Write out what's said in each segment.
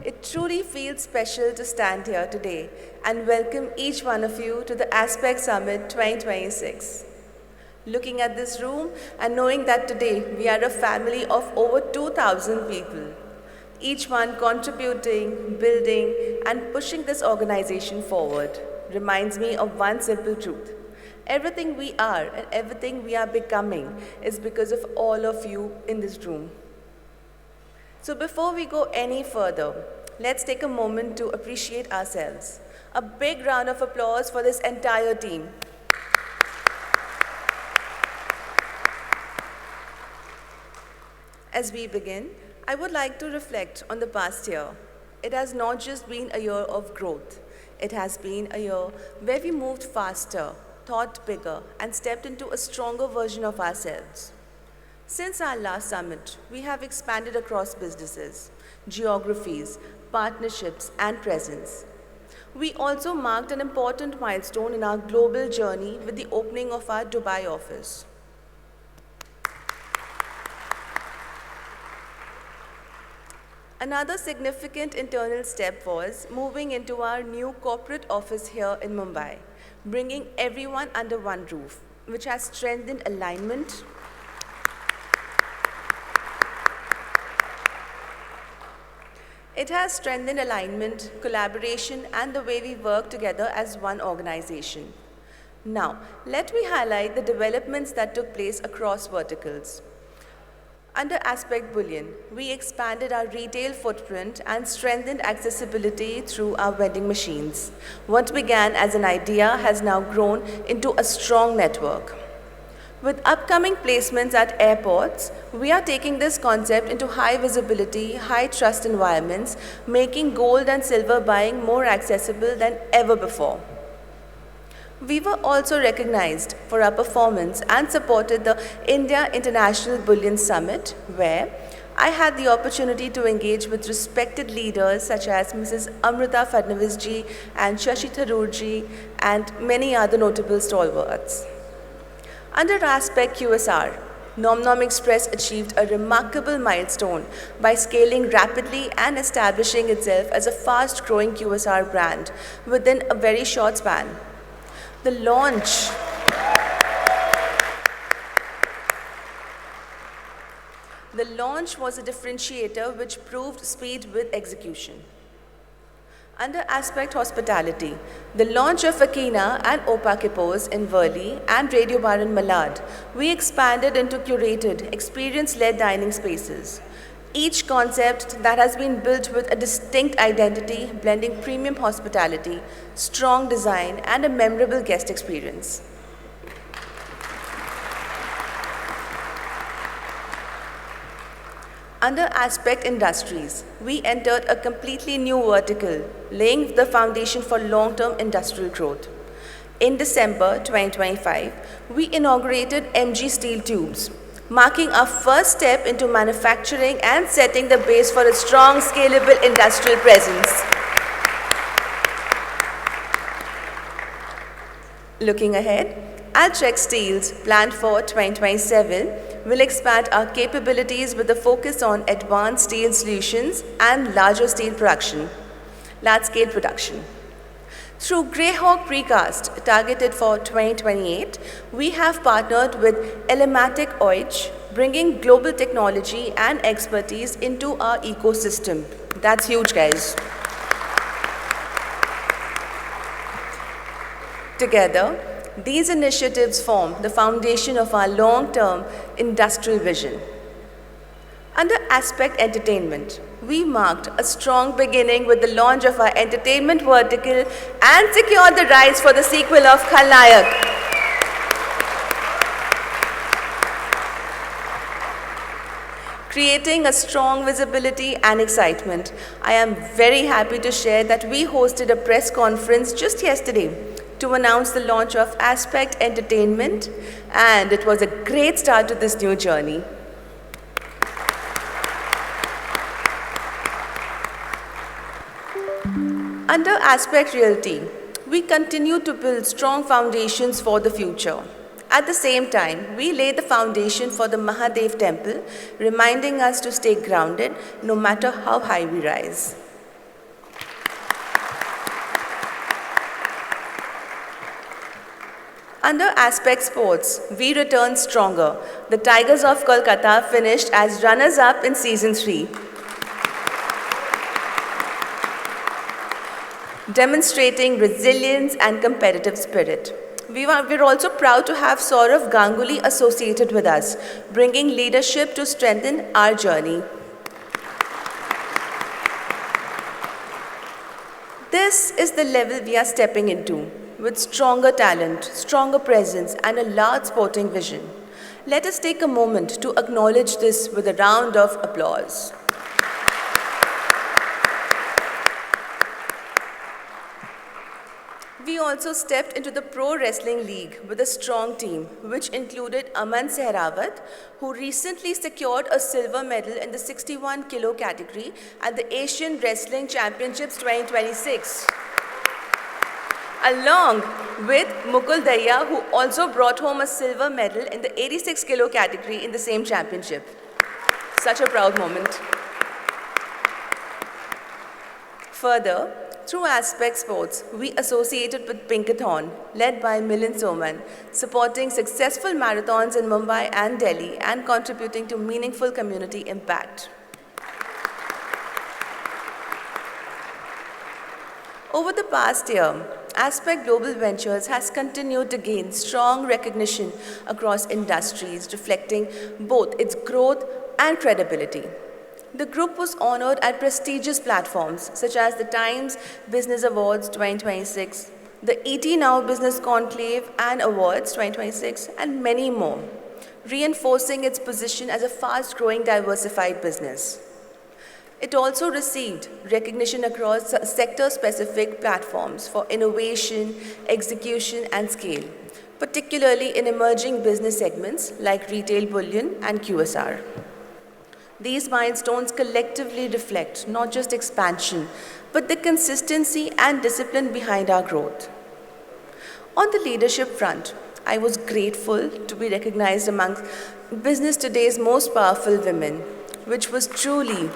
It truly feels special to stand here today and welcome each one of you to the Aspect Summit 2026. Looking at this room and knowing that today we are a family of over 2,000 people, each one contributing, building, and pushing this organization forward, reminds me of one simple truth. Everything we are and everything we are becoming is because of all of you in this room. So before we go any further, let's take a moment to appreciate ourselves. A big round of applause for this entire team. As we begin, I would like to reflect on the past year. It has not just been a year of growth. It has been a year where we moved faster, thought bigger, and stepped into a stronger version of ourselves. Since our last summit, we have expanded across businesses, geographies, partnerships, and presence. We also marked an important milestone in our global journey with the opening of our Dubai office. Another significant internal step was moving into our new corporate office here in Mumbai, bringing everyone under one roof, which has strengthened alignment, collaboration, and the way we work together as one organization. Now, let me highlight the developments that took place across verticals. Under Aspect Bullion, we expanded our retail footprint and strengthened accessibility through our vending machines. What began as an idea has now grown into a strong network. With upcoming placements at airports, we are taking this concept into high visibility, high trust environments, making gold and silver buying more accessible than ever before. We were also recognized for our performance and supported the India International Bullion Summit, where I had the opportunity to engage with respected leaders such as Mrs. Amrita Fadnavis ji and Shashi Tharoor ji and many other notable stalwarts. Under Aspect QSR, NomNom Express achieved a remarkable milestone by scaling rapidly and establishing itself as a fast-growing QSR brand within a very short span. The launch was a differentiator which proved speed with execution. Under Aspect Hospitality, the launch of Akina and Opa Kipos in Worli and Radio Bar in Malad, we expanded into curated, experience-led dining spaces. Each concept that has been built with a distinct identity, blending premium hospitality, strong design, and a memorable guest experience. Under Aspect Industries, we entered a completely new vertical, laying the foundation for long-term industrial growth. In December 2025, we inaugurated MG Steel Tubes, marking our first step into manufacturing and setting the base for a strong, scalable industrial presence. Looking ahead, Altrek Steels, planned for 2027, will expand our capabilities with a focus on advanced steel solutions and larger steel production, large-scale production. Through Greyhawk Precast, targeted for 2028, we have partnered with Elematic OICH, bringing global technology and expertise into our ecosystem. That's huge, guys. Together, these initiatives form the foundation of our long-term industrial vision. Under Aspect Entertainment, we marked a strong beginning with the launch of our entertainment vertical and secured the rights for the sequel of Khalnayak. Creating a strong visibility and excitement, I am very happy to share that we hosted a press conference just yesterday to announce the launch of Aspect Entertainment, and it was a great start to this new journey. Under Aspect Realty, we continue to build strong foundations for the future. At the same time, we lay the foundation for the Mahadev temple, reminding us to stay grounded no matter how high we rise. Under Aspect Sports, we return stronger. The Tigers of Kolkata finished as runners-up in Season 3, demonstrating resilience and competitive spirit. We're also proud to have Saurav Ganguly associated with us, bringing leadership to strengthen our journey. This is the level we are stepping into, with stronger talent, stronger presence, and a large sporting vision. Let us take a moment to acknowledge this with a round of applause. We also stepped into the Pro Wrestling League with a strong team, which included Aman Sehrawat, who recently secured a silver medal in the 61 kilo category at the Asian Wrestling Championships 2026. Along with Mukul Daya, who also brought home a silver medal in the 86 kilo category in the same championship. Such a proud moment. Further, through Aspect Sports, we associated with Pinkathon, led by Milind Soman, supporting successful marathons in Mumbai and Delhi and contributing to meaningful community impact. Over the past year, Aspect Global Ventures has continued to gain strong recognition across industries, reflecting both its growth and credibility. The group was honored at prestigious platforms such as the Times Business Awards 2026, the ET Now Business Conclave and Awards 2026, and many more, reinforcing its position as a fast-growing diversified business. It also received recognition across sector-specific platforms for innovation, execution, and scale, particularly in emerging business segments like retail bullion and QSR. These milestones collectively reflect not just expansion, but the consistency and discipline behind our growth. On the leadership front, I was grateful to be recognized amongst Business Today's most powerful women, which was truly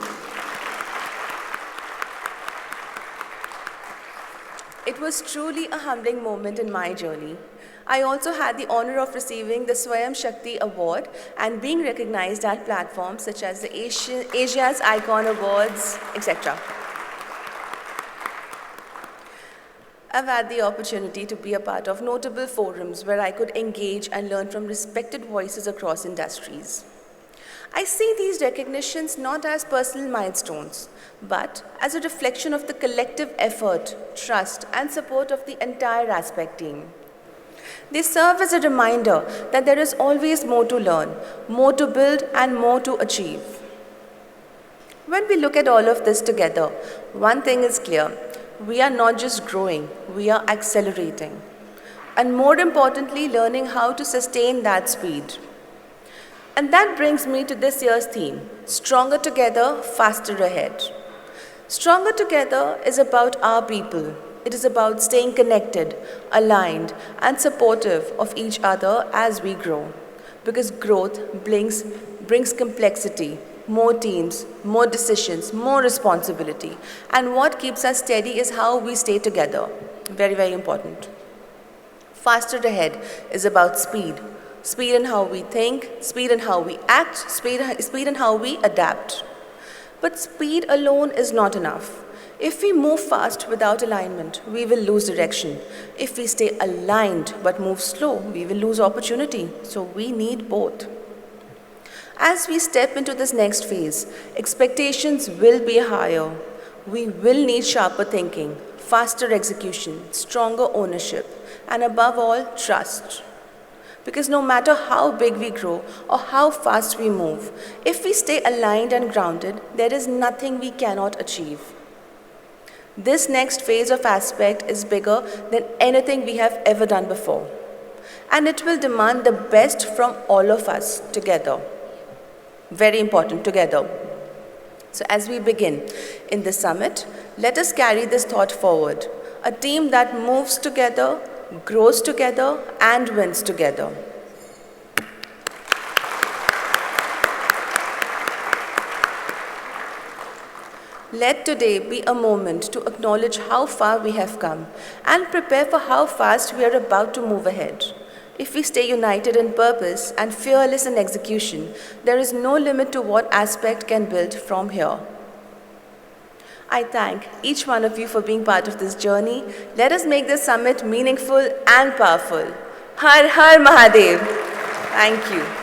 a humbling moment in my journey. I also had the honor of receiving the Swayam Shakti Award and being recognized at platforms such as the Asia's Icon Awards, etc. I've had the opportunity to be a part of notable forums where I could engage and learn from respected voices across industries. I see these recognitions not as personal milestones, but as a reflection of the collective effort, trust, and support of the entire Aspect team. They serve as a reminder that there is always more to learn, more to build, and more to achieve. When we look at all of this together, one thing is clear. We are not just growing, we are accelerating. And more importantly, learning how to sustain that speed. And that brings me to this year's theme, Stronger Together, Faster Ahead. Stronger Together is about our people. It is about staying connected, aligned, and supportive of each other as we grow. Because growth brings complexity, more teams, more decisions, more responsibility. And what keeps us steady is how we stay together. Very, very important. Faster Ahead is about speed. Speed in how we think, speed in how we act, speed in how we adapt. But speed alone is not enough. If we move fast without alignment, we will lose direction. If we stay aligned but move slow, we will lose opportunity. So we need both. As we step into this next phase, expectations will be higher. We will need sharper thinking, faster execution, stronger ownership, and above all, trust. Because no matter how big we grow or how fast we move, if we stay aligned and grounded, there is nothing we cannot achieve. This next phase of Aspect is bigger than anything we have ever done before. And it will demand the best from all of us together. Very important, together. So as we begin in this summit, let us carry this thought forward. A team that moves together, grows together, and wins together. Let today be a moment to acknowledge how far we have come and prepare for how fast we are about to move ahead. If we stay united in purpose and fearless in execution, there is no limit to what Aspect can build from here. I thank each one of you for being part of this journey. Let us make this summit meaningful and powerful. Har Har Mahadev. Thank you.